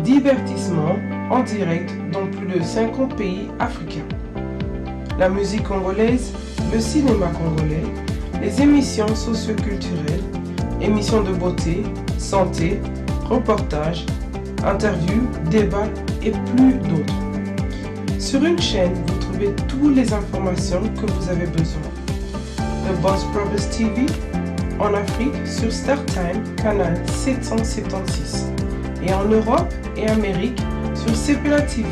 Divertissement en direct dans plus de 50 pays africains. La musique congolaise, le cinéma congolais, les émissions socio-culturelles, émissions de beauté, santé, reportages, interviews, débats et plus d'autres. Sur une chaîne, vous trouvez toutes les informations que vous avez besoin. The Boss Brothers TV en Afrique sur StarTime, Canal 776. Et en Europe et Amérique sur SepelaTV,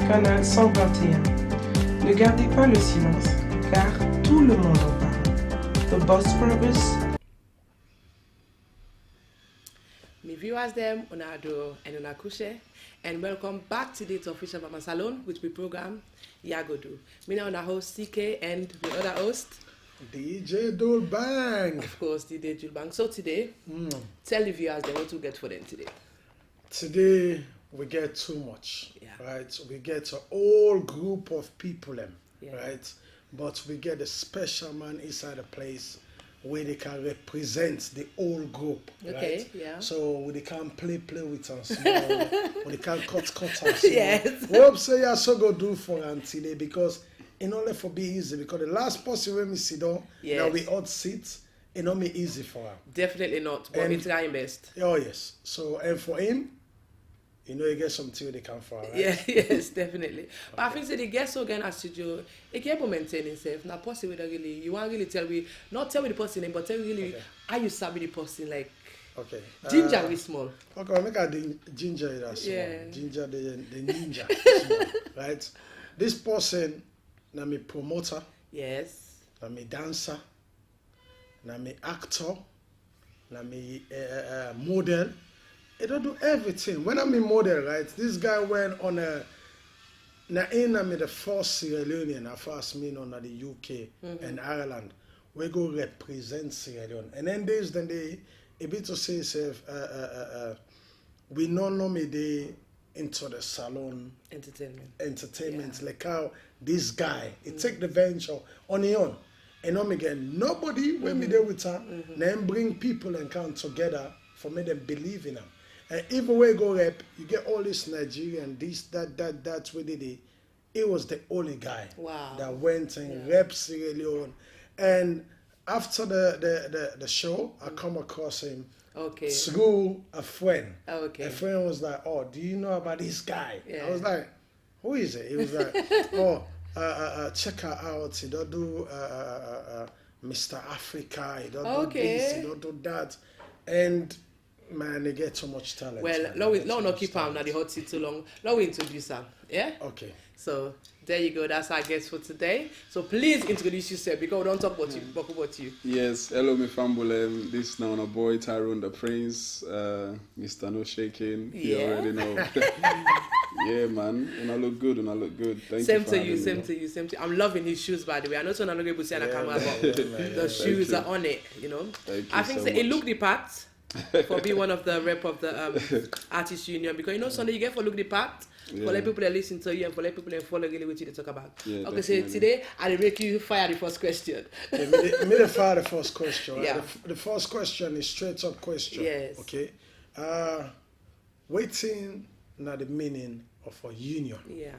Canal 121. Ne gardez pas le silence, car tout le monde en parle. The Boss Brothers. My viewers them, Onado and Onakushe, and welcome back to the official Mama Salon, which we program Yagodu. Me now the host CK and the other host DJ Dulbang. Of course, DJ Dulbang. So today, tell the viewers them what we get for them today. Today we get too much, right? We get a whole group of people, right? But we get a special man inside the place where they can represent the whole group, right? So they can play with us small, or they can cut us small. Yes. Hope say I so go do for them today because in order for be easy because the last person when we sit down, now we odd seats, it not be easy for him. Definitely not, but And- it's trying best. Oh yes. So and for him, you know, you get something they come for, right? Yeah, yes, definitely. But I think that the guest organ as studio, it can maintain himself. Now, possibly, really, you want really tell me, not tell me the person name, but tell me really how you sabi the person, like Okay. ginger is small. Okay, I make a ginger that small. Yeah. Ginger the ninja, small, right? This person, na me promoter, Yes. na me dancer, na me actor, na me model. He don't do everything. When I'm a model, right? This guy went on a. Na in I'm the first Sierra Leonean, I first mean on the UK and Ireland. We go represent Sierra Leone. And then they a bit to say we don't know me they into the salon entertainment like how this guy he take the venture on his own. And on again, nobody when me there with her, then bring people and come together for me them believe in them. And even when you go rep, you get all this Nigerian, this, that's what they did. It was the only guy that went and rep Sierra Leone. And after the show, I come across him through a friend. A friend was like, "Oh, do you know about this guy?" I was like, "Who is it?" He was like, "Oh, check her out. He don't do Mr. Africa. He don't do this. He don't do that." And man, they get so much talent. Well, let not keep on at the hot seat too long. Let we introduce her. Yeah? Okay. So there you go. That's our guest for today. So please introduce yourself because we don't talk about you. Talk about you. Yes, hello, me fambulem. This now a boy Tyrone the Prince, Mr. No Shaking. You already know. Yeah, man. And I look good. Thank Same you. to you. Same to you. I'm loving his shoes, by the way. I know I'm not able to say on the camera, but the shoes are on it. You know. I think so it much. look the part for being one of the rep of the artist union because you know Sunday you get for look the part. For let people that listen to you and for let people that follow really what you talk about. Yeah, okay, so today I'll make you fire the first question. Me the fire the first question. Right? Yeah. The first question is straight up question. Yes. Okay. Waiting now the meaning of a union. Yeah.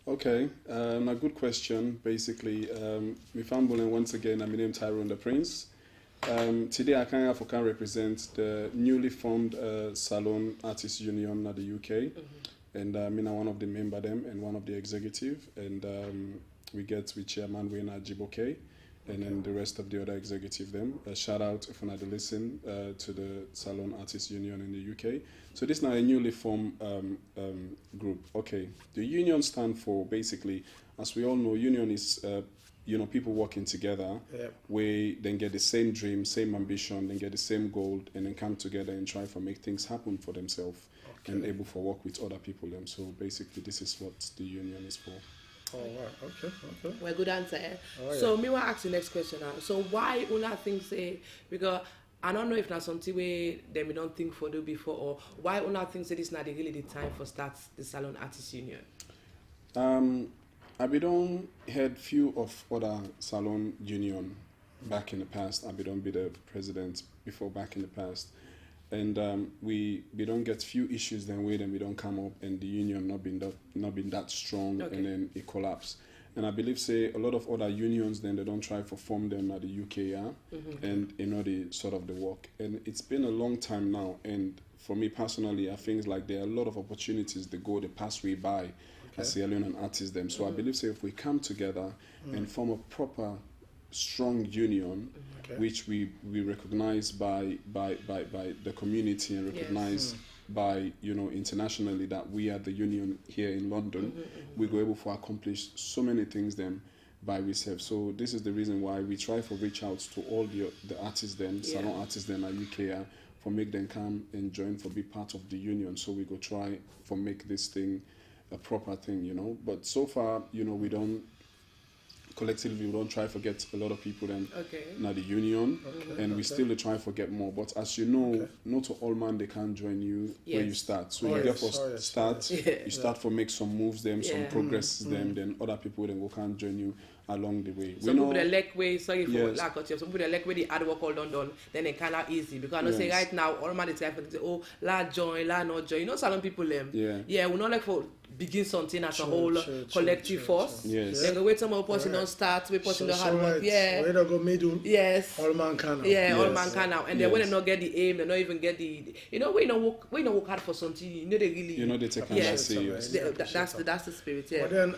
Okay, a good question. Basically, me fambulem once again. I'm named Tyrone the Prince. Today I can represent the newly formed Salon Artists Union at the UK, and I'm one of the member them and one of the executive, and we get with chairman Wayne Jiboke, and then the rest of the other executive them. Shout out if you want to listen to the Salon Artists Union in the UK. So this is now a newly formed group. Okay, the union stand for basically, as we all know, union is people working together, where then get the same dream, same ambition, then get the same goal, and then come together and try to make things happen for themselves and able to work with other people. So basically, this is what the union is for. Oh, right. Okay. Well, good answer. Eh? Oh, yeah. So me want to ask the next question now. So why una think say because I don't know if that's something way that we don't think for do before or why una think say this not really the time for start the Salon Artists Union. I don't heard few of other salon union back in the past. I don't be the president before back in the past. and we don't get few issues then wait and we don't come up and the union not been that strong, and then it collapse. And I believe say a lot of other unions then they don't try to form them at the UK, and the sort of the work. And it's been a long time now, and for me personally, I think like there are a lot of opportunities they pass way by as a young artists them. So I believe say if we come together and form a proper strong union, which we recognize by the community and recognize by internationally that we are the union here in London, we go able to accomplish so many things then by ourselves. So this is the reason why we try to reach out to all the artists then, salon artists then at UK, for make them come and join for be part of the union. So we go try for make this thing a proper thing, But so far, we don't collectively we don't try to get a lot of people then now the union, and we still try to get more. But as you know, not all man they can't join you where you start. So you therefore start, you start for make some moves them, some progresses them, then other people then go can't join you along the way. Some people they like way, sorry for lack of some people they like way the hard work all done, then they kind of easy. Because I know say right now all man is trying to say, oh, la join, la not join. Salon people them. We not like for begin something as a whole collective force. Then go wait some more person don't start, we person don't hard work. We don't go middle. All man can now. All man can now. And then when they not get the aim, they not even get the we don't work hard for something, they really they take it serious. That's the spirit, But then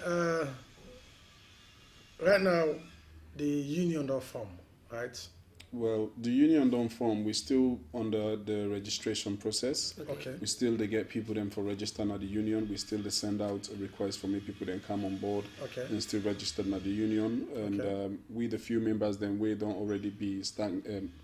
right now, the union don't form, right? Well, the union don't form. We're still under the registration process. We still they get people then for registering at the union. We still they send out a request for me people then come on board and still registered at the union. And we the few members then we don't already be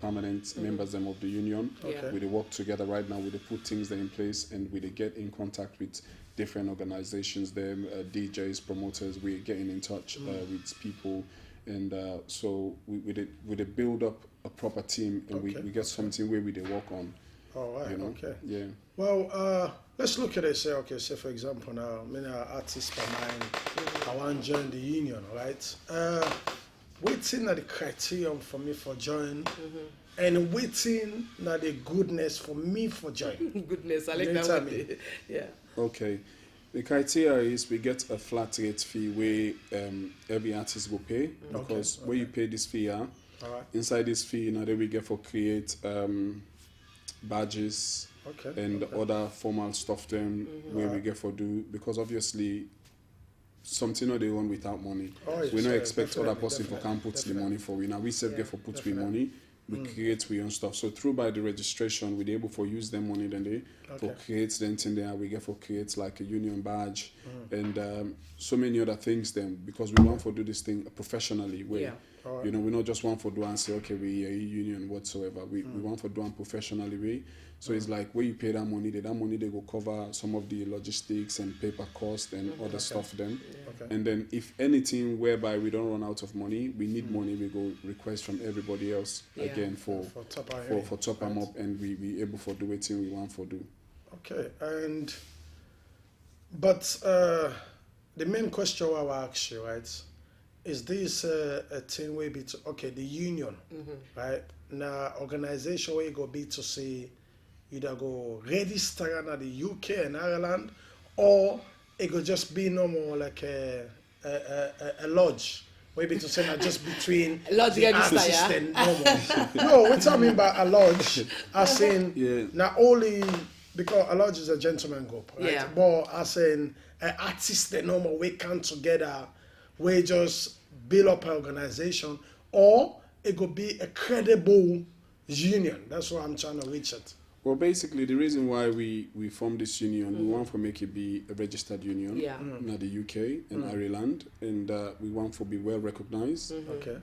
permanent members them of the union. We they work together right now. We they put things there in place and we they get in contact with different organizations, them DJs, promoters. We're getting in touch with people. And so we did build up a proper team, and we get something where we did work on. All right. Yeah. Well, let's look at it. Say for example, now, I'm an artist by mine. I want to join the union, right? Waiting at the criterion for me for join, and waiting at the goodness for me for join. Goodness, I like that one. Yeah. Okay. The criteria is we get a flat rate fee where every artist will pay, because where you pay this fee, inside this fee, then we get for create badges and other formal stuff them where we get for do, because obviously something they run without money. We don't expect other person for can put the money for we. Now we self get for put we money. We create we own stuff. So through by the registration, we're able for use them money then they for create the thing there. We get for create like a union badge and so many other things then, because we want to do this thing professionally. Where we not just want to do and say okay we are a union whatsoever. We want to do it professionally way. So it's like where you pay that money they go cover some of the logistics and paper cost and other stuff then. And then if anything whereby we don't run out of money, we need money, we go request from everybody else again for top them up, and we able for do it we want for do. But the main question I will ask you, right, is this a thing where be to the union, right? Now organization where you go be to say either go register at the UK and Ireland, or it could just be normal like a lodge. Maybe to say not just between the artist and normal. No, what I mean by a lodge, I saying not only because a lodge is a gentleman group, right? But I saying an artist and normal we come together, we just build up an organization, or it could be a credible union. That's what I'm trying to reach at. Well, basically, the reason why we formed this union, we want to make it be a registered union in the UK and Ireland, and we want to be well recognized.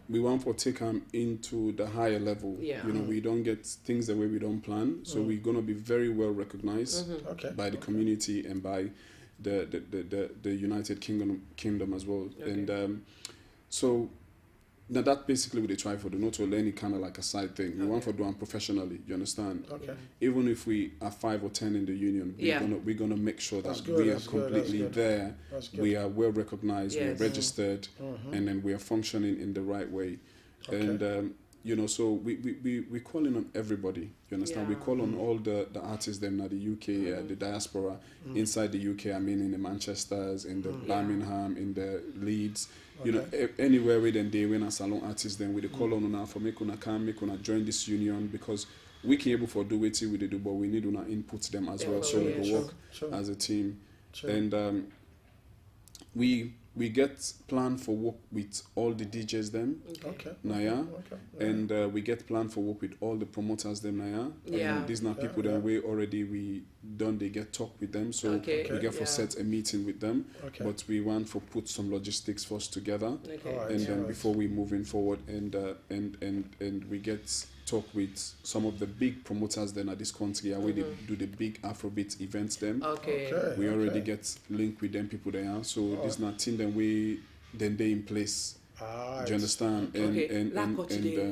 We want to take them into the higher level. We don't get things the way we don't plan, so we're going to be very well recognized by the community and by the United Kingdom as well. And so now that basically what they try for, do not to any kind of like a side thing. We want to do them professionally, you understand? Even if we are 5 or 10 in the union, we're gonna make sure that we are completely there. We are well recognized, we're registered, and then we are functioning in the right way. And you know, so we calling on everybody. You understand? We call on all the artists them at the UK, the diaspora inside the UK. I mean, in the Manchesters, in the Birmingham, in the Leeds. You know, anywhere where then they win a salon artists, then we call on now for make una come, make una join this union, because we can able for do what we do, but we need una input them as well, so we can work as a team. And we get plan for work with all the DJs them, and we get plan for work with all the promoters them, and these now people that we already they get talk with them, so we get for set a meeting with them, but we want for put some logistics first together, and then before we moving forward, and we get talk with some of the big promoters then at this country, where they do the big Afrobeat events them. We already get linked with them people there, so this not thing then they in place. Do you understand? And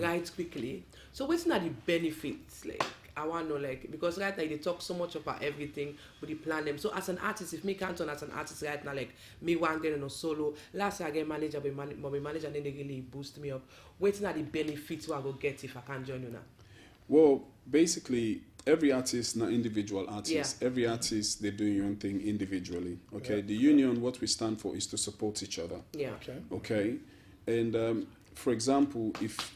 right quickly. So what's not the benefits? Like I want to know, like, because right now they talk so much about everything, but they plan them. So as an artist, if me can't turn as an artist right now, like me one get no solo. Last year I get manager, but my manager and then they really boost me up. What's not the benefits I go get if I can't join you now? Well, basically, every artist, not individual artist. Every artist, they're doing your own thing individually. Okay. The union, what we stand for is to support each other. Okay. And for example, if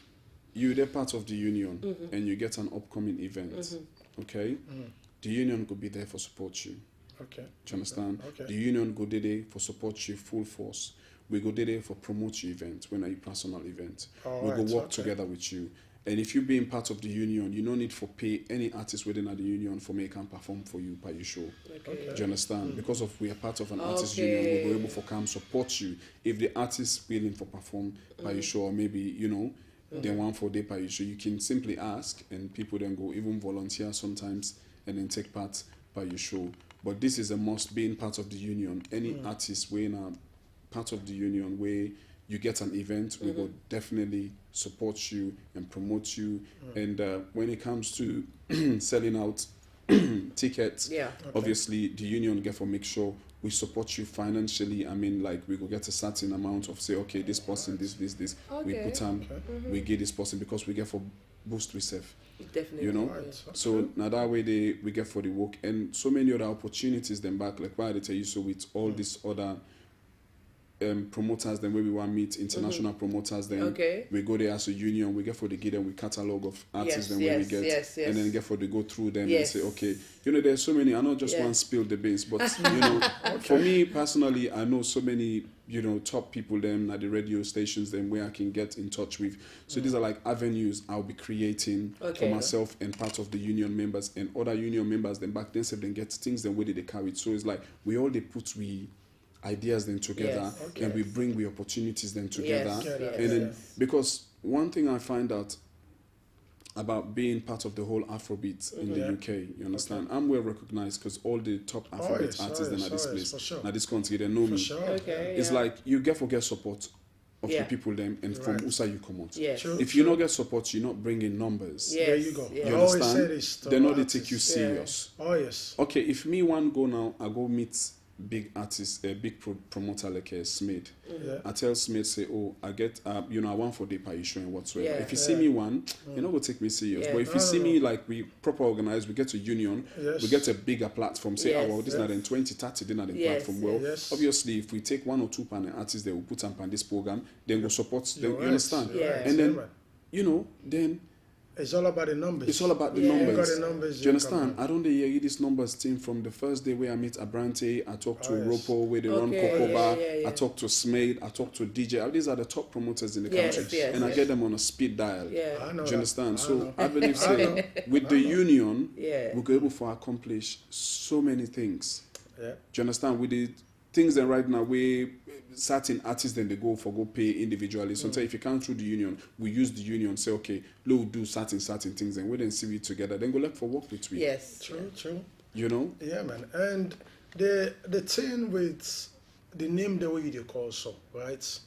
you're part of the union and you get an upcoming event, okay, the union could be there for support you. Do you understand? The union go there for support you full force. We go there for promote your event when are your personal event. We go work together with you. And if you being part of the union, you don't need for pay any artist within the union for make and perform for you by your show. Do you understand? Because of we are part of an artist union, we'll be able to come support you. If the artist willing for perform by your show, or maybe, you know, they want for day by your show, you can simply ask and people then go even volunteer sometimes and then take part by your show. But this is a must, being part of the union. Any artist wearing a part of the union where you get an event, we will definitely support you and promote you. And when it comes to selling out tickets, obviously the union get for make sure we support you financially. I mean, like we will get a certain amount of say, okay, this person, this. We put on, we give this person because we get for boost reserve. Definitely. You know, so now that way we get for the work and so many other opportunities then back. Like why they tell you so with all these other promoters then where we want to meet international promoters then we go there as a union, we get for the give them with catalog of artists then where we get and then get for the go through them and say okay, you know, there's so many, I know just one spill the beans, but you know for me personally I know so many, you know, top people them at the radio stations then where I can get in touch with, so these are like avenues I'll be creating for myself and part of the union members and other union members then back then so they get things then where they carry it. So it's like we all they put ideas then together and we bring the opportunities then together and then because one thing I find out about being part of the whole Afrobeat in the UK, you understand, I'm well recognized because all the top Afrobeat artists then at this place, at this country, they know me. It's like you get support of the people them and from USA you come out. If you don't get support, you're not bringing numbers. There you go. You understand? They know they take you serious. Okay, if me one go now, I go meet big artist, a big promoter like Smith. I tell Smith, say, oh, I get, you know, I want for the pay show and whatsoever. If you see me one, you're not going to take me serious. But if you see me like we proper organized, we get a union, we get a bigger platform, say, oh, well, this is not in 20, 30, then not in platform. Well, obviously, if we take 1 or 2 panel artists, they will put up on this program, then we'll support them, you understand? And then, you know, then it's all about the numbers. It's all about the numbers. Do you understand? I don't hear this numbers team from the first day where I meet Abrante, I talk to Ropo, where they run Kokoba, I talk to Smade, I talk to DJ. These are the top promoters in the country. And I get them on a speed dial. Do you understand? So I believe with the union, we'll be able to accomplish so many things. Do you understand? With the things that right now we certain artists then they go pay individually. Sometimes if you can't through the union, we use the union, say okay, we'll do certain things and we then see it together, then go look for work with we. True. You know? Yeah, man. And the thing with the name the way you call so, right?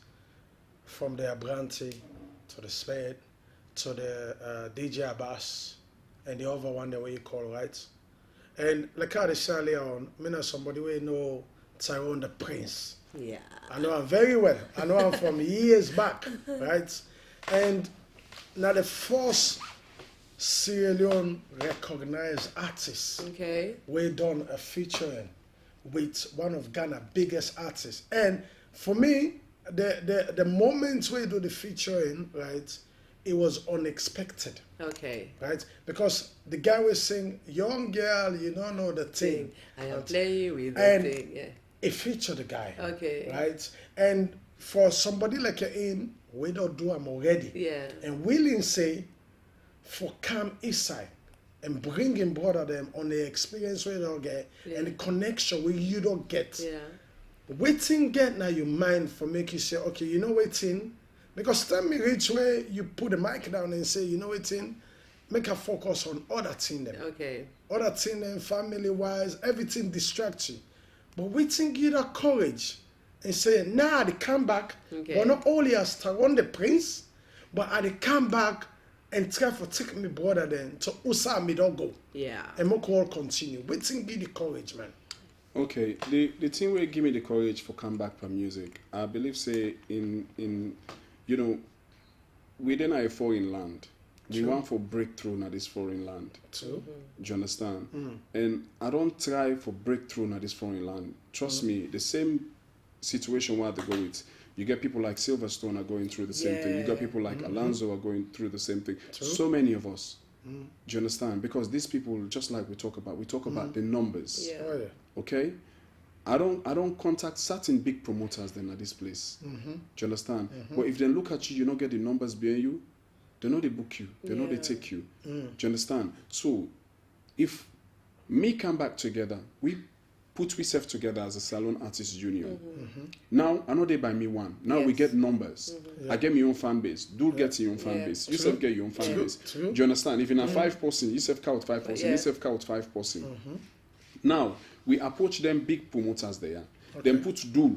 From the Abrante to the Spade to the DJ Abbas and the other one the way you call, right? And like I said earlier on, I know somebody we know Tyrone the Prince. I know him very well. I know him from years back, right? And now the first Sierra Leone recognized artist. Okay. We done a featuring with one of Ghana's biggest artists. And for me, the moment we do the featuring, right, it was unexpected. Okay. Right? Because the guy was saying, young girl, you don't know the thing. I am playing with the thing, yeah. It featured the guy. Okay. Right? And for somebody like him, we don't do him already. Yeah. And willing say, for come inside and bring him brother them on the experience we don't get and the connection where you don't get. Yeah. Waiting get now your mind for make you say, okay, you know waiting. Because tell me reach where you put the mic down and say, you know waiting, make a focus on other things them. Okay. Other things them, family wise, everything distracts you. But waiting give that courage and say, nah, they come back, but not only as to run the prince, but I they come back and try for take me brother then to usa me don't go. Yeah. And make all continue. Waiting give the courage, man. Okay, the thing will give me the courage for come back from music. I believe say in you know, within a foreign land, we want for breakthrough in this foreign land. True. Do you understand? And I don't try for breakthrough in this foreign land. Trust me, the same situation where they go with. You get people like Silverstone are going through the same thing. You got people like Alonso are going through the same thing. True. So many of us. Do you understand? Because these people, just like we talk about the numbers. Yeah. Oh, yeah. Okay? I don't contact certain big promoters then at this place. Do you understand? But if they look at you, you don't get the numbers behind you, they know they book you, they know they take you. Do you understand? So if me come back together, we put ourselves together as a Salon Artists Union. Now, I know they buy me one. Now we get numbers. I get my own fan base. Do get your own fan base. You self get your own fan base. Do you understand? If you're 5%, you self count 5%, you self count 5%. Now, we approach them big promoters there. Then put Dul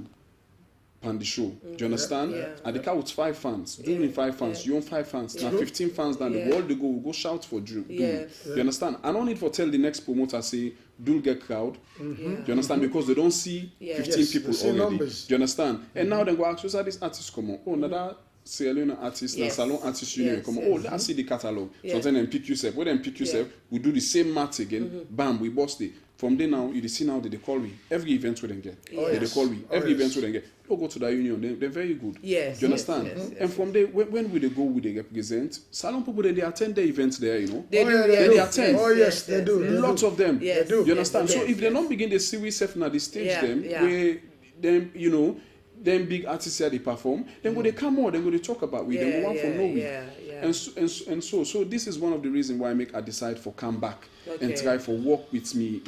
on the show. Do you understand? And the car with 5 fans. Dul in 5 fans. You own 5 fans. Now 15 fans down the world they go. We go shout for Dul. You understand? I don't need to tell the next promoter say Dul get crowd. Do you understand? Because they don't see 15 people already. Numbers. Do you understand? And now they go ask, who's this artist come on? Oh, another Sierra Leone artist, the Salon Artists Union come on. Oh, let's see the catalog. Sometimes then pick yourself. When then pick yourself, we do the same math again. Bam, we bust it. From there now, you see now they call me. Every event we then get. They call me. Every event we then get. Don't go to the union. They're very good. Yes. Do you understand? And from there, when we they go, we they represent. Salon people they attend the events there, you know. They do. They attend. Oh yes, they do. Lots of them. Yes. They do. You understand? So if they don't begin the series self now, they stage them where them, you know, them big artists here they perform, then when they come on, then when they talk about we, then we want for no we. And so this is one of the reasons why I decide for come back and try for work with me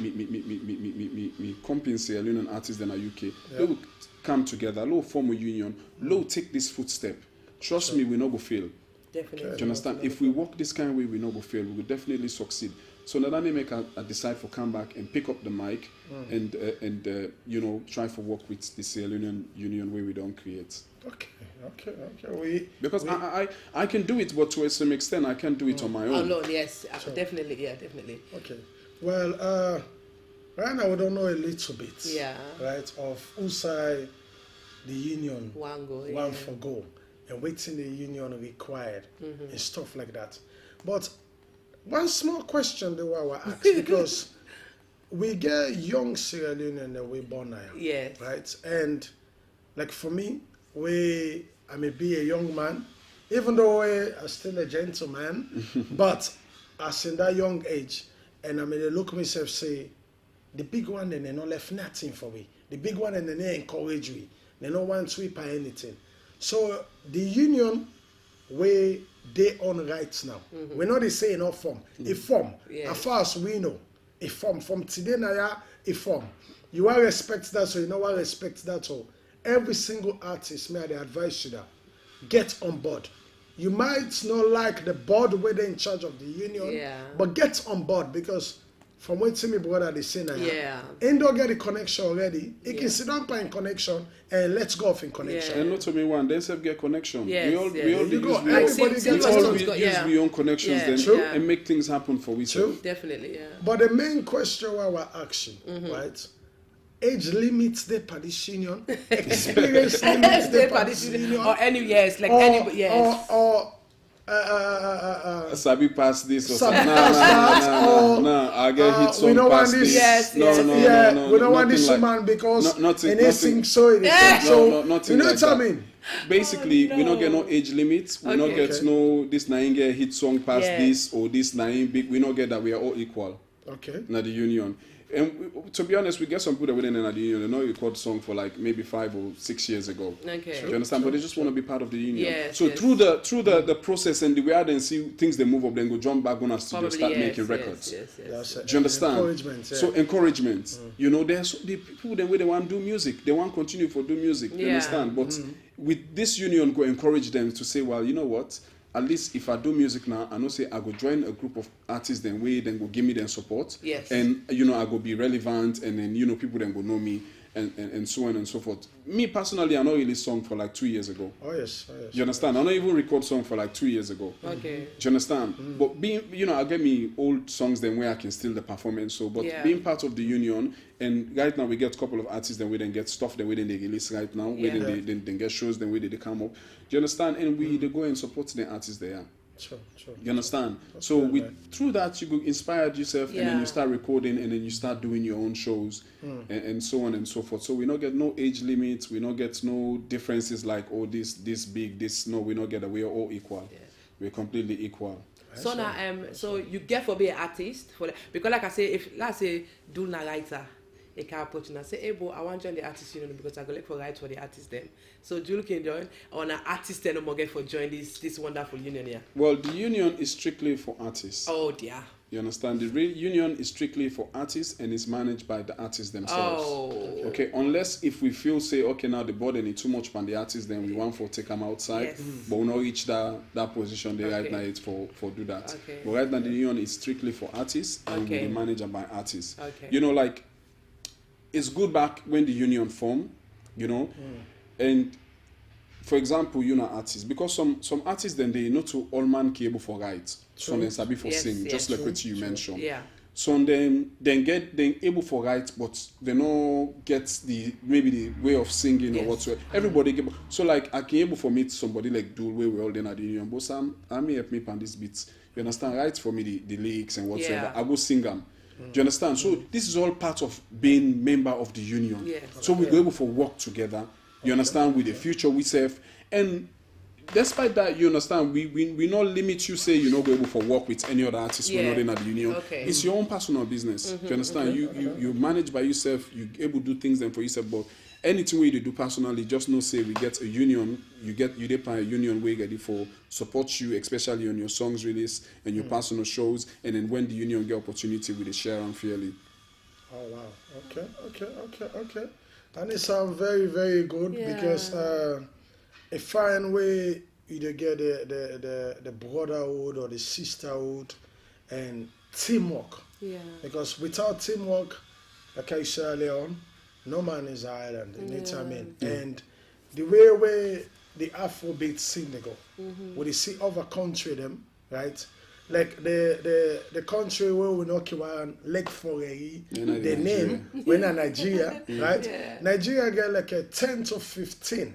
company Sierra Leone artists in the UK. They will come together, low form a union, low take this footstep. Trust me, we not go fail. Definitely. Do you understand? If we work this kind of way, we not go fail. We will definitely succeed. So now that make I decide for come back and pick up the mic and you know, try for work with the Sierra Leone Union where we don't create. Okay. Because I can do it, but to some extent I can't do it on my own. Alone, yes, definitely, definitely. Okay. Well, right now we don't know a little bit. Right, of Usai, the union, one for go, and waiting the union required, and stuff like that. But one small question that we will ask, because we get young Sierra Leonean that we born now. Yes. Right? And like for me, I may be a young man, even though I'm still a gentleman, but as in that young age, and I may look myself say, the big one and they not left nothing for me. The big one and they encourage me. They don't want to sweep or anything. So the union where they own rights now. We're not saying no form. A form. As far as we know. A form. From today now, a form. You are respect that, so you know what respect that. So every single artist, may I advise you that get on board. You might not like the board where they're in charge of the union, but get on board, because from what me brother they say now, and don't get the connection already. You can sit down in connection and let's go off in connection. And not to me one, they self get connection. Yes, we all use we own connections then and make things happen for each other. Definitely, But the main question why we're asking, right? Age limits the Paris Union, experience limits the Paris Union, or any like any or Sabi pass this or something. No, I get hit song we don't pass want this. this. No, we don't want this woman because nothing, sing so it is. So nothing you know like what I that. mean? Basically, we don't get no age limits. We don't get no this nine get hit song pass this or this nine big. We don't get that. We are all equal. Okay. Not the union. And to be honest, we get some people that within the union. They know you record song for like maybe 5 or 6 years ago. Okay. Do you understand? But they just want to be part of the union. Yes, so through the process and the way I then see things they move up, then go jump back on our studio, start making records. Yes. Do you understand? Encouragement. Yeah. So encouragement. You know, there's the people then where they want to do music. They want to continue to do music. You understand? But with this union, go encourage them to say, well, you know what? At least if I do music now, I know say I go join a group of artists then go give me their support. Yes. And you know I go be relevant and then you know people then go know me and so on and so forth. Me personally, I not release song for like 2 years ago. Oh yes. You understand? I not even record song for like 2 years ago. Okay. Do you understand? But being, you know, I get me old songs then where I can still the performance. So, but being part of the union, and right now we get a couple of artists then we then get stuff then we then they release right now. We then they get shows then we they come up. Do you understand? And we they go and support the artists there. Sure. You understand? So through that you go inspired yourself and then you start recording and then you start doing your own shows and so on and so forth. So we don't get no age limits, we don't get no differences like this big, this no, we don't get that. We are all equal. Yeah. We're completely equal. So now so you get for be an artist because like I say, if let's say do na writer, a can approach and say, hey boy, I want to join the artist union because I go look for rights for the artist then. So do you can join on an artist then more get for join this wonderful union here? Well, the union is strictly for artists. Oh dear. You understand? The union is strictly for artists and is managed by the artists themselves. Oh. Okay, unless if we feel say, okay, now the burden is too much on the artists, then we want for take them outside. Yes. But we not reach that position there right now it's for do that. Okay. But right now the union is strictly for artists and we be managed by artists. Okay. You know, like it's good back when the union formed, you know, and for example, you know, artists, because some artists then they know to all man able for rights. So then sabi for sing, just like what you mentioned. Yeah. So then able for rights, but they no get maybe the way of singing or whatsoever. Everybody get so like I can able for meet somebody like do where we all then at the union, but Sam, I may help me on these beats. You understand? Right for me the lyrics and whatsoever. I go sing them. Do you understand? So this is all part of being member of the union. Yes. So we go able for work together. You understand? With the future we serve. And despite that, you understand, we not limit you say you not go able for work with any other artist we're not in at the union. Okay. It's your own personal business. Do you understand? You manage by yourself, you able to do things then for yourself, but anything we do personally, just know say we get a union, you depend a union we get it for support you, especially on your songs release and your personal shows, and then when the union get opportunity we share them fairly. Oh wow. Okay. And it sounds very, very good because a fine way you get the brotherhood or the sisterhood and teamwork. Yeah. Because without teamwork, like I said earlier on, no man is an island. You know what I mean? And the way the Afrobeat scene they go, when you see other country them, right? Like the country where we know Lake Forey, the name when in Nigeria, right? Yeah. Nigeria get like a 10 to 15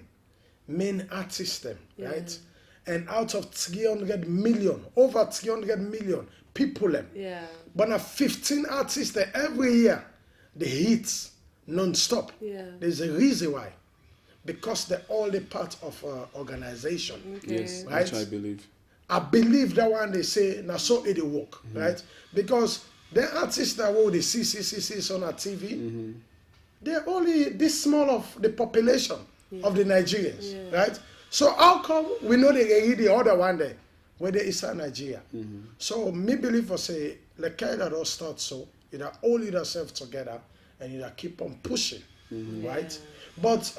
main artists them, right? And out of 300 million, over 300 million people them. Yeah. But now 15 artists there every year, the hits non-stop. Yeah. There's a reason why. Because they're all the part of organization. Okay. Yes, right? which I believe. I believe that one they say, now so it work, right? Because the artists that will they see on our TV, they're only this small of the population of the Nigerians, right? So how come we know they get the other one day, where they is in Nigeria? So me believe for say, like kind of don't start so, you know, all yourself together and you know, keep on pushing, right? But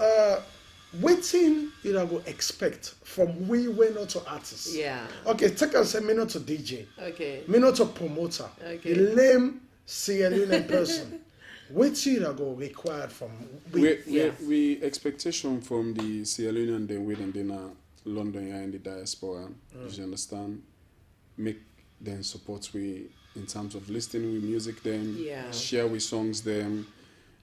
waiting, you know, go expect from we not to artists. Yeah. Okay, take us say me not to DJ. Okay. Me not to promoter. Okay. The lame Sierra Leone person. Waiting, you know, go required from we expectation from the Sierra Leone then we then London in the diaspora. You understand? Make them support we in terms of listening with music them, share with songs them.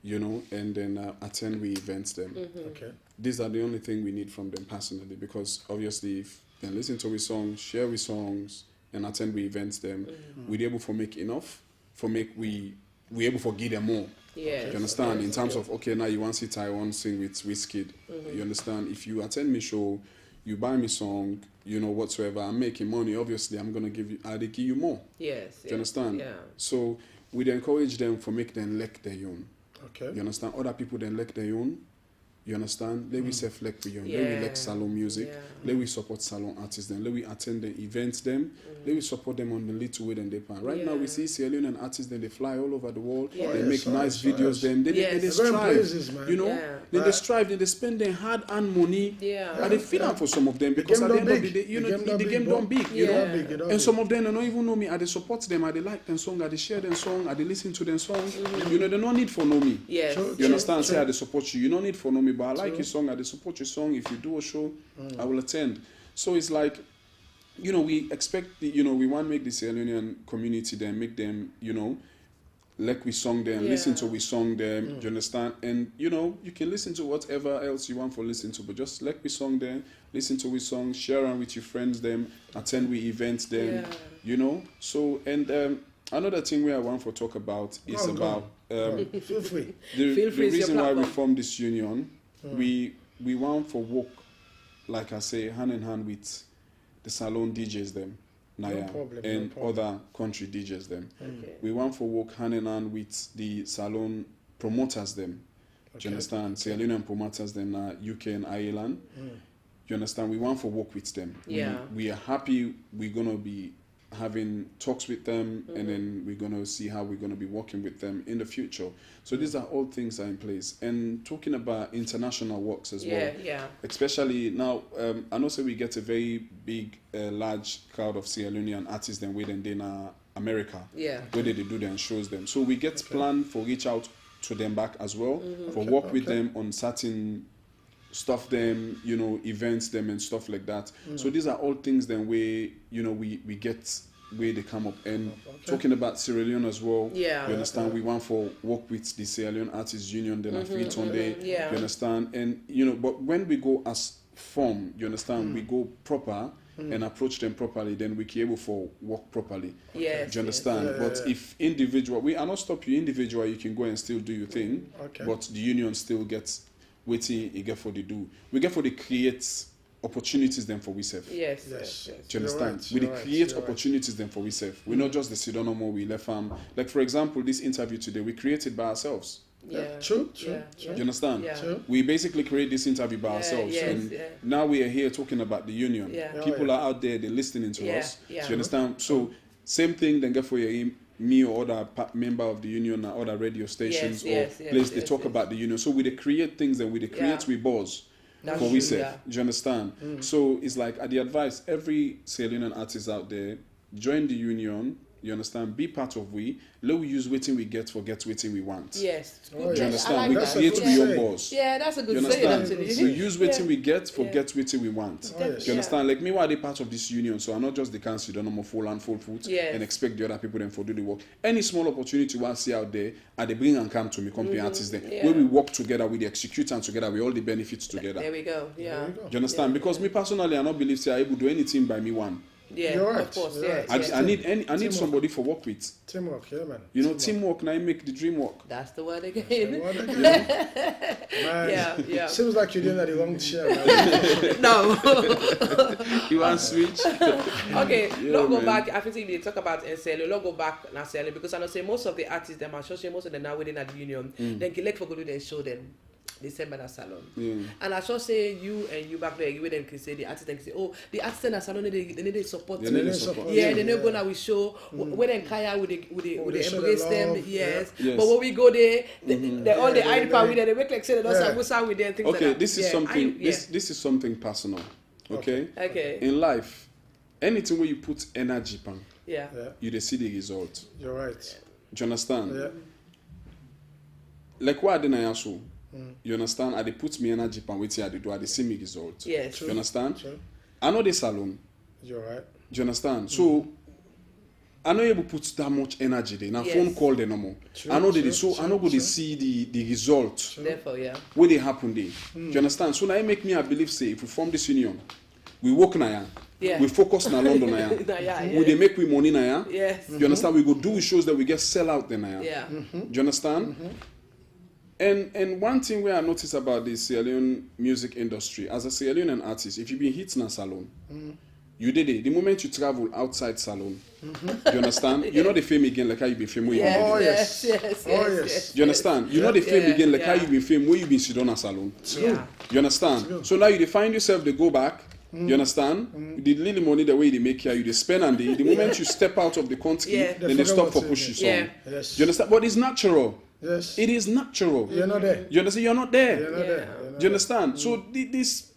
You know, and then attend we events them. Okay. These are the only thing we need from them personally, because obviously if then listen to we songs, share we songs, and attend we events them. We able to make enough we able to give them more. Yes. You understand? In terms of, okay, now you want to see Taiwan sing with Wizkid. You understand? If you attend me show, you buy me song, you know, whatsoever, I'm making money, obviously I'm going to give you more. Yes. Do you understand? Yeah. So we encourage them for make them like their own. Okay. You understand? Other people then like their own. You understand? Let we self-like for you. Let we like salon music. Let we support salon artists. Then let we attend the events them. Let we support them on the little way than they plan. Right now we see Sierra Leonean artists. Then they fly all over the world. They make nice videos. Then they strive. You know, then they strive. Then they spend their hard-earned money. And they feel out for some of them because at the end of the day, you know, the game done big. You know, and some of them they don't even know me. I they support them. I they like them song. I they share them song. I they listen to them song. You know, they no need for know me. Yes. You understand? Say I they support you. You don't need for know me. But I like your song, I support your song. If you do a show, I will attend. So it's like, you know, we expect, we want to make the Sierra Leonean community then make them, you know, like we song them, listen to we song them, do you understand? And, you know, you can listen to whatever else you want for listen to, but just like we song them, listen to we song, share on with your friends them, attend we events them, you know? So, and another thing we I want to talk about is about feel free. The reason why we formed this union. We want for work, like I say, hand in hand with the salon DJs them, Naya, and other country DJs them. We want for work hand in hand with the salon promoters them. Do you understand? Sierra Leonean promoters them, UK and Ireland. You understand? We want for work with them. We are happy we're gonna be having talks with them, and then we're going to see how we're going to be working with them in the future. So these are all things that are in place. And talking about international works as well, especially now, I know we get a very big, large crowd of Sierra Leonean artists then within America, where they do them, shows them. So we get plan for reach out to them back as well, for work with them on certain stuff them, you know, events them and stuff like that. So these are all things then where, you know, we get where they come up. And talking about Sierra Leone as well, you understand, we want for work with the Sierra Leone Artists Union, then I feel Sunday, you understand. And, you know, but when we go as form, you understand, we go proper and approach them properly, then we can able for work properly. Do you understand? But if individual, we are not stop you individual, you can go and still do your thing, but the union still gets waiting you get for the do. We get for the create opportunities then for we self. Yes. Do you understand? We create opportunities then for we self. We're not just the pseudonym we left like for example, this interview today, we created by ourselves. True. Do you understand? We basically create this interview by ourselves, and now we are here talking about the union. People are out there, they're listening to us. Do you understand? So same thing then get for your me or other member of the union or other radio stations or places they talk about the union. So we create things and we create we buzz for we say. Do you understand? So it's like the advice every Sierra Leonean artist out there, join the union. You understand? Be part of we. Let we use waiting we get for get waiting we want. Yes. Do you understand? We create we own boss. Yeah, that's a good saying actually. We use waiting we get for get waiting we want. Do you understand? Like me, why they part of this union, so I'm not just the council, don't know full and full foot and expect the other people then for do the work. Any small opportunity I see out there, they bring and come to me, company artists then. Where we work together, we execute and together, we all the benefits together. There we go. Yeah. Do you understand? Because me personally, I don't believe say I able to do anything by me one. Of course. I need somebody for work with. Teamwork, man. You know, teamwork now make the dream work. That's the word again. Man, seems like you're doing that the wrong chair. No. You want switch? Okay, let's go back. I think they talk about Ensele. Let's go back now, Ensele, because I know say most of the artists them are sure most of them now within the union. Then Gilek for go do their show them. December na salon. And I should say you back there, you then can say the artist can say, oh, the artist in a salon they need support. They not gonna we show when then Kaya would they embrace them, But when we go there, all the ID power with them, they make like say they don't have with them things like that. Okay, this is something this is something personal. Okay. In life, anything where you put energy pan, you see the result. You're right. Do you understand? Yeah. Like what I didn't answer. You understand? I they put me energy pan waiting I do I they see me result. Yes. You understand? True. I know the salon. You're right. Do you understand? So I know able put that much energy there. Now phone call the no more. I know they so I know go they see the result. Therefore, where they happen there. Do you understand? So now it make me I believe say if we form this union, we work na we focus na London na we they make we money na yes. You understand? We go do shows that we get sell out then na yeah. Do you understand? And one thing where I noticed about the Sierra Leone music industry, as a Sierra Leonean artist, if you been hit in a salon, you did it. The moment you travel outside salon, you understand? You're not the fame again like how you been fame where you been. Oh yes. You understand? You're not the fame again like how you been fame where you been sit on a salon. Yeah. You understand? So now you find yourself to go back. You understand? The little money the way they make here, you they spend and the moment you step out of the country, then they stop for push you some. Yes. You understand? But it's natural. Yes. It is natural. You're not there. You understand? You're not there. You're not there. Do you understand? So these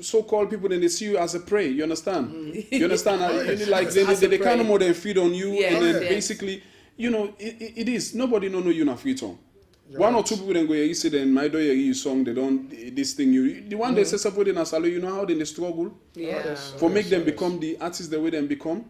so-called people, then they see you as a prey. You understand? You understand? Like they kind of more than feed on you, and then basically, you know, it is. Nobody know you na free tongue. One or two people then go here, you say then my daughter you song, they don't this thing you the one they say support in a salon, you know how they struggle for make them become the artists the way them become,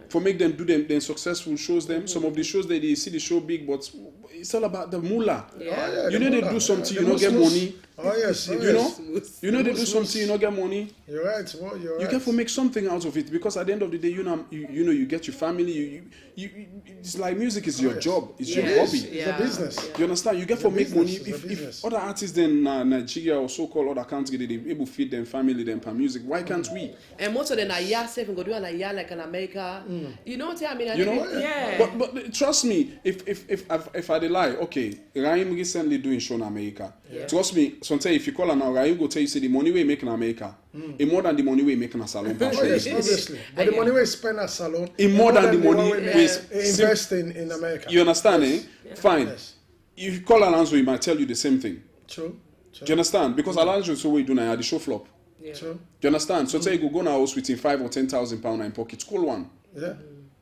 for make them do them successful shows them. Some of the shows they see the show big, but it's all about the moolah. You know they do something, you don't get money. Oh yes, you know they do something, you don't get money. You're right. Well, you're right. You can make something out of it, because at the end of the day, you know you get your family. You it's like music is your job, it's your hobby. It's a business. You understand? You get for make money. If other artists in Nigeria or so-called other countries they able to feed them family them per music, why can't we? And most of them are year 7 go do an year like in America. You know what I mean? You know? But trust me, if I lie, okay, Raheem recently doing show in America. Trust me, sometimes if you call her now, Raheem go tell you say the money we make in America, more than the money we make in a salon. Yes, obviously. But the money we spend at salon, more than the money we invest in America. You understand? Fine. Yes. If you call Alonso, he might tell you the same thing. True. Do you understand? Because Alonso is what we do now, the show flop. True. Do you understand? So say you go now house with £5,000 or £10,000 in pocket, cool one. Yeah. Do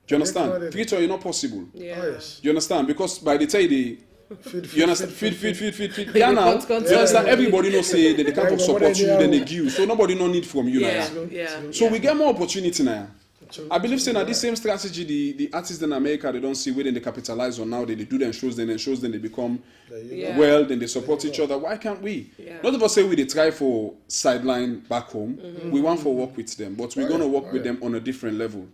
you understand? Free tour is not possible. Yeah. Oh yes. Do you understand? Because by the time they you understand? Feed. Yeah, now. You understand? Everybody knows say that they can't support you, then they give you. So nobody no need from you now. So we get more opportunity now. I believe saying that this same strategy, the artists in America, they don't see where they capitalize on now. They do them shows, then they become well, then they support each other. Why can't we? Not of us say they try for sideline back home. We want for work with them, but we're gonna work with them on a different level.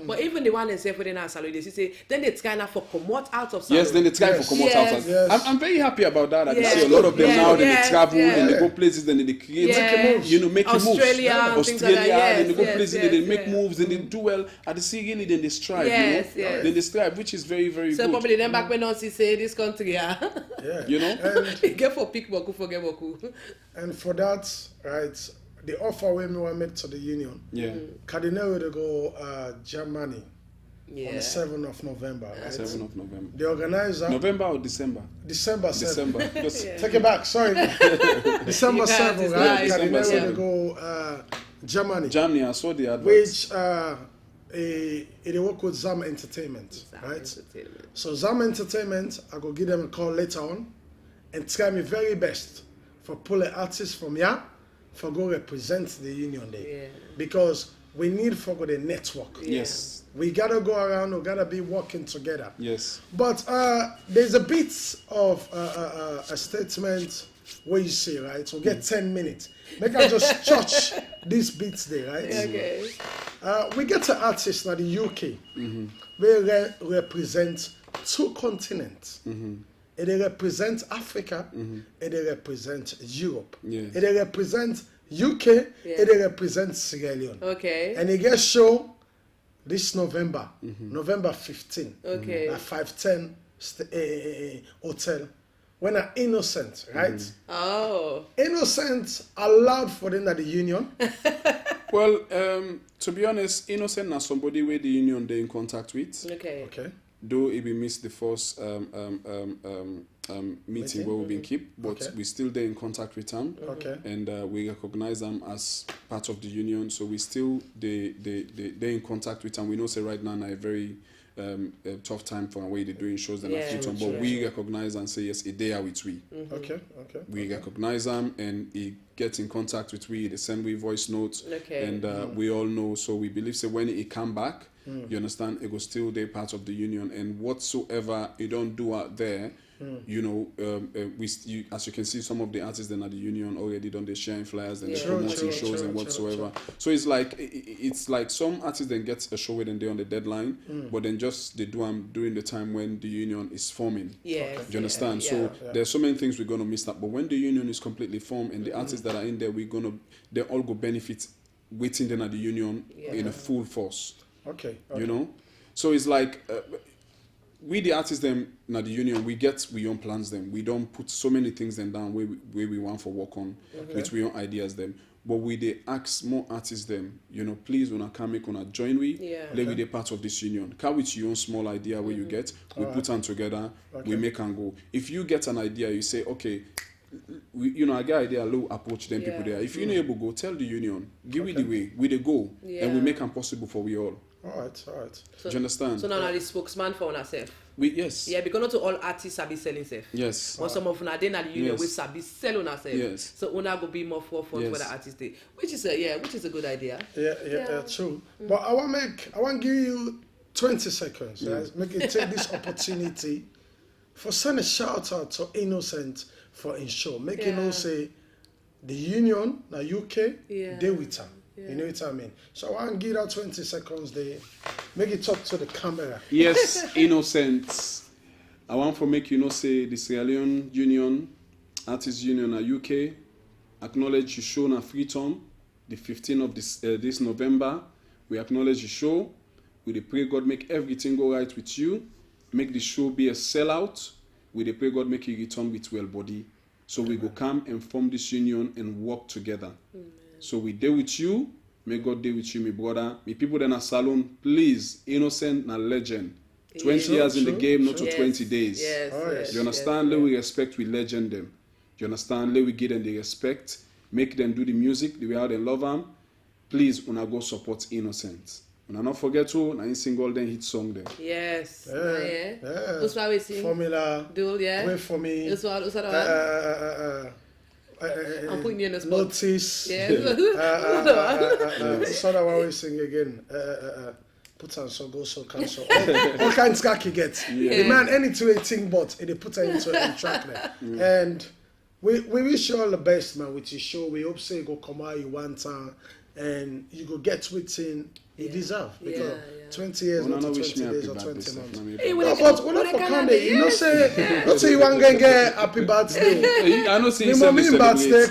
But even the one in say for the salon, they say then they try now for promote out of salon. Yes, then they try for promote out of salon. I'm very happy about that. I see a lot of them now. Then they travel, then they go places, then they create, you know, make Australia, moves. Then they go places, then they make moves, then they do well. At the sea, really, then they strive. Then they strive, which is very, very good. So probably then back when Nancy say this country, you know, get for pick boku, forget boku. And for that, right. The offer when we were made to the union, Cardinal will go Germany on the 7th of November, right? 7th of November. The organizer... November or December? December 7th. December. Take it back, sorry. December 7th, right? Cardinal will go Germany. Germany, I saw the adverts. Which they work with ZAM Entertainment, right? So ZAM Entertainment, I go give them a call later on and try my very best for pulling artists from here for go represent the union there, because we need for go the network. Yes, we gotta go around. We gotta be working together. Yes, but there's a bit of a statement where you say, right? So get 10 minutes. Make I just touch these bits there, right? Okay. We get an artist now the UK. We represent 2 continents. And they represent Africa, and they represent Europe. And they represent UK, and they represent Sierra Leone. Okay. And they get show this November, November 15, at 510 Hotel. When are Innocent, right? Oh. Innocent allowed for them at the union. Well, to be honest, Innocent is somebody where the union they in contact with. Okay. Though it we missed the first meeting where we've been kept, but we still there in contact with them. And we recognize them as part of the union, so we still they in contact with them. We know say right now a very tough time for the way they're doing shows and but we recognize and say yes, they are with we. We recognize them and he gets in contact with we, they send we voice notes, and we all know, so we believe say when he come back, you understand, it was still they part of the union, and whatsoever you don't do out there, You know, as you can see, some of the artists then at the union already done the sharing flyers and promoting shows and whatsoever. So it's like some artists then get a show within day on the deadline, but then just they do them during the time when the union is forming. Yes. Do you understand? So there's so many things we're gonna miss out. But when the union is completely formed and the artists that are in there, they all go benefit waiting then at the union in a full force. Okay. You know, so it's like. We the artists them at the union, we own plans them. We don't put so many things them down where we want for work on, which we own ideas them. But we they ask more artists them, you know, please when I can make on a join let we be part of this union. Come with your own small idea where you get, we put them together, we make and go. If you get an idea, you say, okay, I get idea, low approach them people there. If you're not able to go, tell the union, give me the way, we they go, and we make them possible for we all. All right. So, do you understand? So now the spokesman for ourselves. Yes. Yeah, because not all artists are be selling self. Yes. But some of them then at the union we sabi sell on ourselves. Yes. So una go be more forefront for the artist day, which is a good idea. Yeah, true. But I want to give you 20 seconds. Make it take this opportunity for send a shout out to Innocent for ensure. Make you know say the union, the UK, they with her. You know what I mean? So I want to give that 20 seconds there. Make it talk to the camera. Yes, Innocent. I want to make you know say the Sierra Leone Union, Artists Union at UK, acknowledge you show na freedom, the 15th of this November. We acknowledge the show. We pray God make everything go right with you. Make the show be a sellout. We pray God make you return with well body. So we go come and form this union and work together. So we deal with you. May God deal with you, my brother. My people then at salon, please, Innocent na legend. 20 years in the game, not to 20 days. Yes. You understand? Let we respect, we legend them. You understand? Let we give them the respect. Make them do the music the way how they love them. Please, una go support Innocent. Una not forget to, na in single then hit song them. Yes. That's why we sing. Formula. Duel, Wait for me. That's what I'm putting you in the spot. Notice. So that one we sing again. Put on so go so cancel. All kinds of he gets. The man anything a thing but they put her into a track there. And we wish you all the best, man, with your show. We hope say you go come out you one time and you go get within you deserve because 20 years not 20 days or 20 months. But what for Candy? You know say not say you want to get happy birthday. I know see my mommy birthday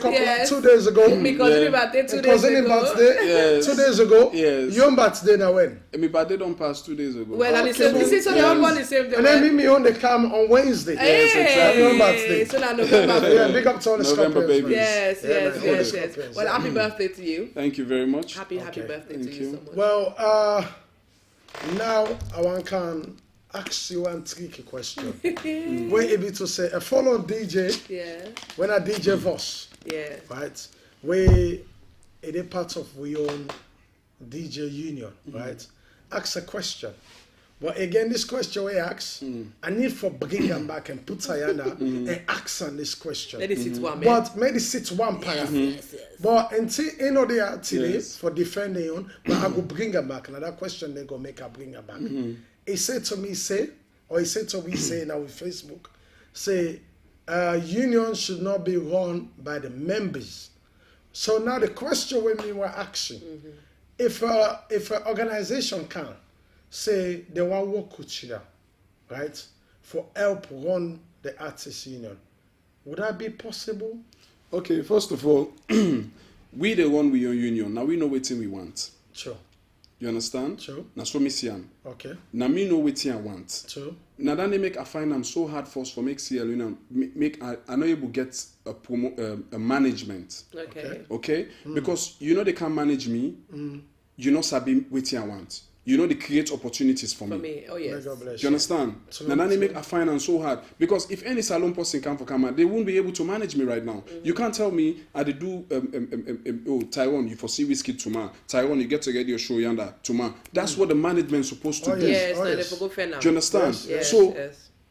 2 days ago. Because birthday 2 days ago. Birthday 2 days ago. Yes. Your birthday now when? My birthday don't pass 2 days ago. Well, and it's so they all want the same day. And then me on the cam on Wednesday. Yes, exactly. Your birthday. So now November. Big up to all the November Scorpions, babies. Yes. Well, happy birthday to you. Thank you very much. Happy birthday to you so much. Well, now I want to ask you one tricky question. We're able to say a follow DJ. When I DJ Voss. Right. We a part of we own DJ Union. Right. Ask a question. But again, this question we ask, I need for bring them back and put Sayana and ask on this question. Let it sit one But maybe sit one paragraph. But until you know they are today for defending on, but I go bring her back. Now that question they go make her bring her back. He said to me, he said to me, say now with Facebook, say union should not be run by the members. So now the question when we were asking, if an organization can say they want work with you, right, for help run the artists union, would that be possible? Okay, first of all, we the one with your union. Now we know what we want. Sure. You understand? True. Now so me see am. Okay. Now me know what I want. True. Now then they make I find I'm so hard for us for make CL union make I know able get a management. Okay. Because you know they can't manage me. You know sabi what I want. You know they create opportunities for me. Oh yes. Do you understand? Now they make a finance so hard because if any salon person come for camera, they won't be able to manage me right now. You can't tell me I do Tyrone, you foresee whiskey tomorrow. Tyrone, you get to get your show yonder tomorrow. That's what the management's supposed to do. Yes, yes. They go fair now. Do you understand? Yes. So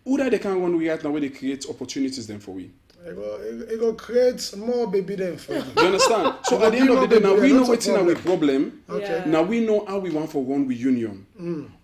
who that they can run we right now where they create opportunities then for we? It will create more baby then for you. You understand? So at the end of the day, now we know what's in our problem. Okay. Now we know how we want for one reunion.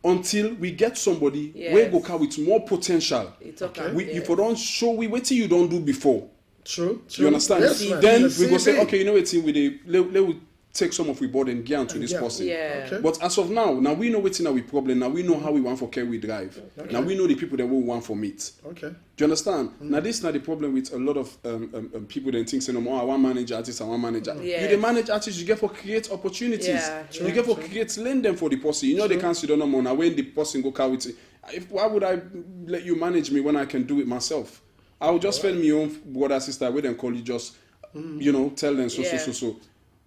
Until we get somebody where go car with more potential. It's okay. If we don't show we what you don't do before. True. You understand? Yes, then man. we go say, okay, you know what, we take some of we board and get to this person. Okay. But as of now we know what's in our problem. Now we know how we want for care we drive. Okay. Now we know the people that we want for meet. Okay. Do you understand? Now this is not the problem with a lot of people that think, say, no, I want manage artists, I want manager. Yes. You the manage artists, you get for create opportunities. Yeah. You get for create lend them for the person. You know they can't sit on no more. Now when the person go car with it, why would I let you manage me when I can do it myself? I will just find my own brother, sister, where then call you just, tell them so.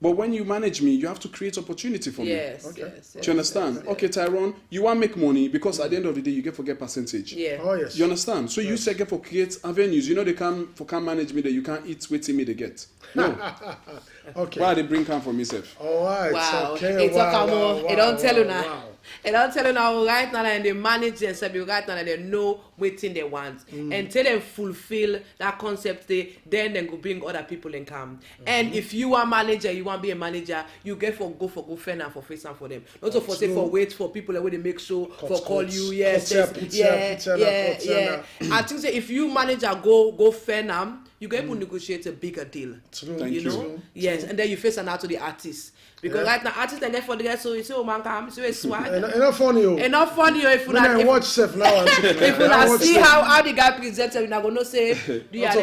But when you manage me, you have to create opportunity for me. Yes. Do you understand? Yes. Okay, Tyrone, you want to make money because at the end of the day, you get for get percentage. Yeah. Oh, yes. You understand? So you say get for create avenues. You know they can't manage me that you can't eat waiting me they get. No. Okay. Why they bring come for myself? All right. Wow. Okay. It's it don't tell you now. It don't tell you now right now and they manage themselves right now and they know what thing they want. Until they fulfill that concept then they go bring other people and come. And if you are manager, you want to be a manager, you get for go fair and for face and for them. Not so for say for wait for people that they make sure for call you. Yes. Yeah. I think say if you manager go fair now, you can able to negotiate a bigger deal. Thank you. Know? Yes, and then you face an out to the artist. Because right now, artists and therefore the guys so you say, oh man, come, so it's swag. Enough funny, enough funny. If you watch stuff now, if you see how the guy presents, you're not gonna say, do you are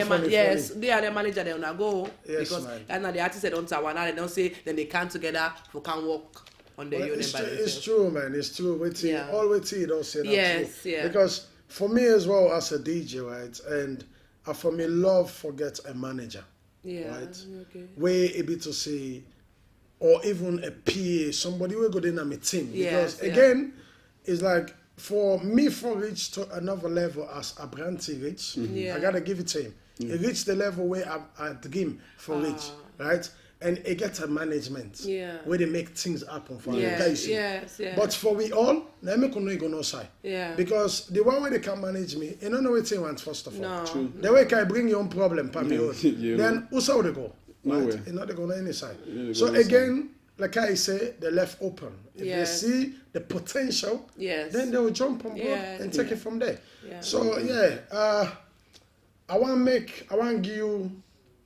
the manager? They're not go because right now the artists they don't say one, they don't say, then they come together for can work on the union. It's true, man. It's true. All waiting, you don't say that. Yes, true. Because for me as well as a DJ, right, and for me, love forget a manager, right? Okay. We're able to say. Or even a PA, somebody will go in on my team. Because again, it's like for me for reach to another level as Abranti reach, I gotta give it to him. He reached the level where I dream for reach, right? And it gets a management where they make things happen for guys. But for we all, let me go side. Because the one way they can manage me, you don't know what they want first of all. No. The way can bring your own problem, then who saw they go? Right? You're not going to any side. So again, like I say, they're left open. If they see the potential, then they will jump on board and take it from there. So I want to give you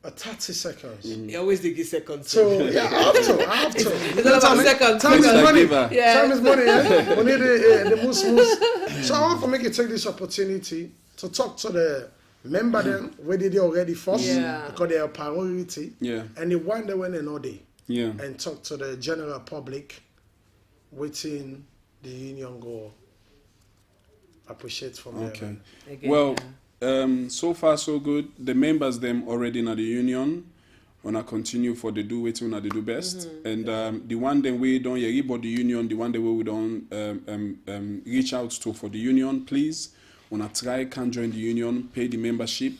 a 30 seconds. You always give seconds. So I have to. It's all about seconds. Time is money. Time is money. We need the moose. So I want to make you take this opportunity to talk to the member them where they already first because they are priority and they want they went another day and talk to the general public within the union go appreciate from them. Well, so far so good. The members them already in the union wanna continue for the do what they do best and the one that we don't about the union, the one that we don't reach out to for the union, please. When I try, can join the union, pay the membership,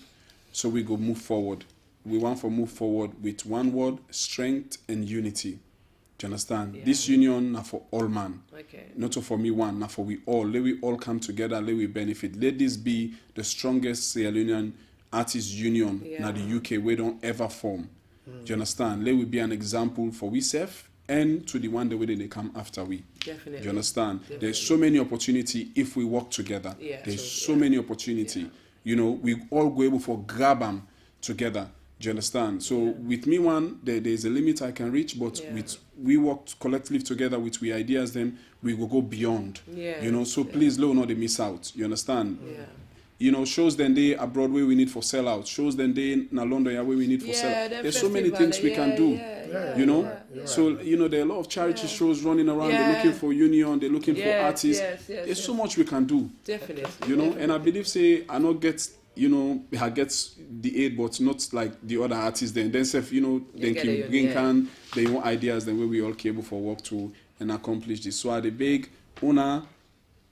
so we go move forward. We want to move forward with one word, strength and unity. Do you understand? This union not for all man. Not for me one, not for we all. Let we all come together, let we benefit. Let this be the strongest Sierra Leonean artist union in the UK we don't ever form. Do you understand? Let we be an example for we self and to the one the way they come after we. Definitely. Do you understand? Definitely. There's so many opportunity if we work together. There's so many opportunity. You know, we all go able for grab them together. Do you understand? So with me there's a limit I can reach, but with we work collectively together with we ideas, then we will go beyond. You know, so please let not miss out. You understand? You know, shows then they abroad where we need for sellout. Shows then they in London where we need for sellout. There's so many things we can do. You know? So, you know, there are a lot of charity shows running around. They're looking for union. They're looking for artists. There's so much we can do. Definitely. You know? And I believe, say, I not get, you know, I gets the aid, but not like the other artists then. Then, you know, then keep bring can their own ideas, then where we all cable for work to and accomplish this. So, I the big,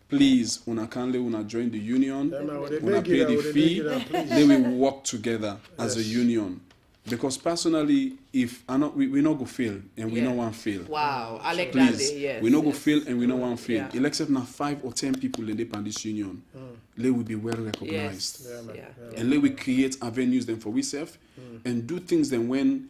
please, una kindly una join the union, una pay the fee, then we work together as a union. Because personally, if we not go fail and we no one fail. Wow, I like please, that. Yes, we not go fail and we no one fail. Yeah. Except now 5 or 10 people in this union, they will be well recognized. And let we create avenues then for ourselves and do things then when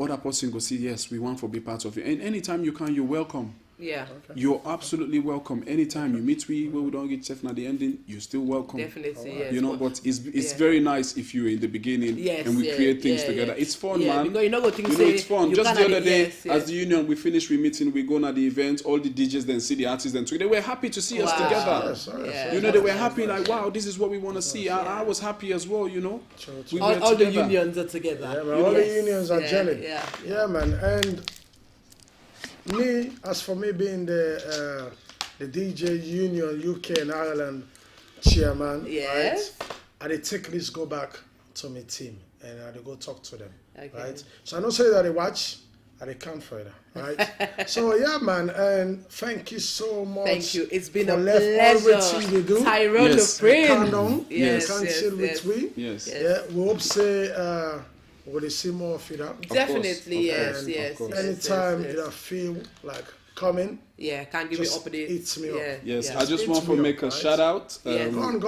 other person go see, yes, we want to be part of it. And anytime you can, you're welcome. Yeah. Okay. You're absolutely welcome. Anytime you meet we don't get chef at the ending, you're still welcome. Definitely, yes. You know, but it's very nice if you're in the beginning and we create things together. It's fun, man. Because you know it's fun. Just the other day, as the union, we finished meeting, we go to the event, all the DJs then see the artists then they were happy to see us together. Yes. You know, they were happy like, wow, this is what we want to see. I was happy as well, you know. We all the unions are together. Yeah, man, all the unions are gelling. Yeah, man. And me, as for me being the DJ Union UK and Ireland chairman, right? I take this go back to my team and I go talk to them, right? So I don't say that they watch, I can't further, right? So yeah, man, and thank you so much. Thank you. It's been a pleasure. Tyrone the Prince. Yes. Yeah, we hope say. Will they see more of you? Definitely, yes. Anytime you feel like coming, can't give me updates. It's me up. Yes, I just want to make a shout out. Go on.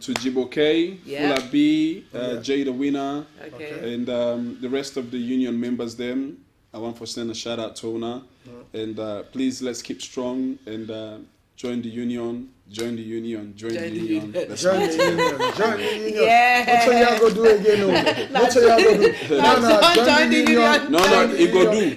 To Jibo K, Fula B, Jay the winner, and the rest of the union members. Them, I want to send a shout out to Ona, and please let's keep strong and join the union. Join the union. Join the union. Yeah. What y'all go do again? What y'all go do? Join the union. No, it go do.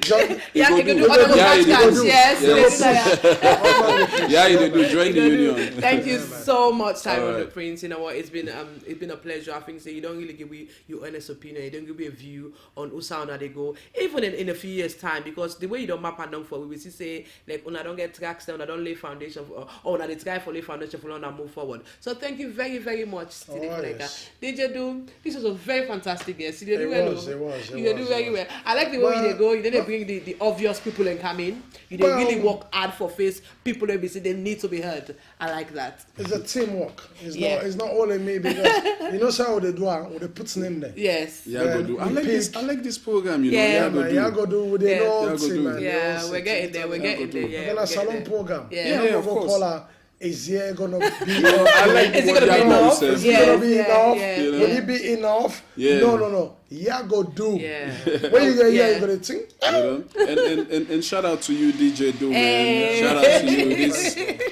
Join the union. Thank you so much, Tyrone the Prince. You know what? It's been a pleasure. I think you don't really give me your honest opinion. You don't give me a view on who sound they go. Even in a few years' time, because the way you don't map and down for, we will see say like when I don't get tracks down, I don't lay foundation or when I try for foundation for and move forward. So thank you very, very much, DJ Do. This was a very fantastic guest. You did very well. I like the way you go. You didn't bring the obvious people and come in. You didn't really work hard for face people that they need to be heard. I like that. It's a teamwork. It's not only me because you know how they do it. They put name there. Yes. I like this program. You know. Yeah, go do with the old team. Yeah, we're getting there. We're getting there. We're gonna salon program. Yeah, of course. Is there gonna be enough? Is it gonna be enough? Is it gonna be enough? Will it be enough? No. Yeah, go do. When you get here, you gonna think. And shout out to you, DJ Do, man. Shout out to you.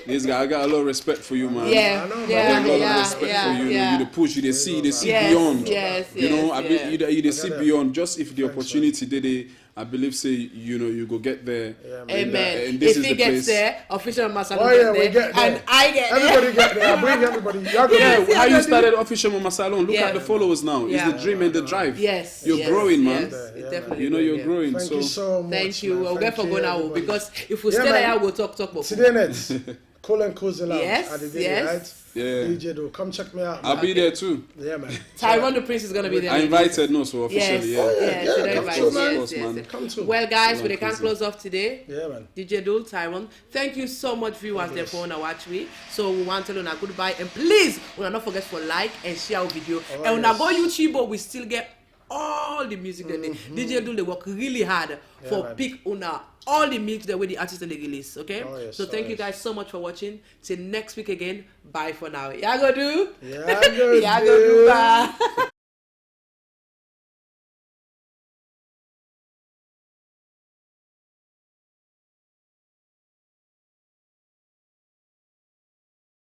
This guy, I got a lot of respect for you, man. Yeah. I got a lot of respect for you. You the push, you the see beyond. You know, you see beyond. Just if the opportunity they I believe say you go get there. Amen. And this if he gets there, official Mama Salon we get there. And I get there. Everybody get there. I bring everybody. How you started official Mama Salon? Look at the followers now. It's the dream and the drive. Yes. You're growing, man. Definitely. You know you're growing. Thank you so much. Thank you. We'll get for go now because if we stay there, we'll talk. Today next. Cool and cozy lounge. Yes. Right? Yeah. DJ Do, come check me out. I'll be there too. Yeah, man. Tyrone the Prince is gonna be there. I invited, so officially. Come too. Well, guys, we can't close off today. Yeah, man. DJ Do, Tyrone, thank you so much, viewers, there for watch me. So we want to tell you goodbye, and please, we not forget for like and share our video. And when I go YouTube, but we still get all the music that DJ Do. They work really hard for pick una all the mix the way the artists and the release. Okay. So thank you guys so much for watching. Till next week again. Bye for now. Yago do. Yago do. Bye.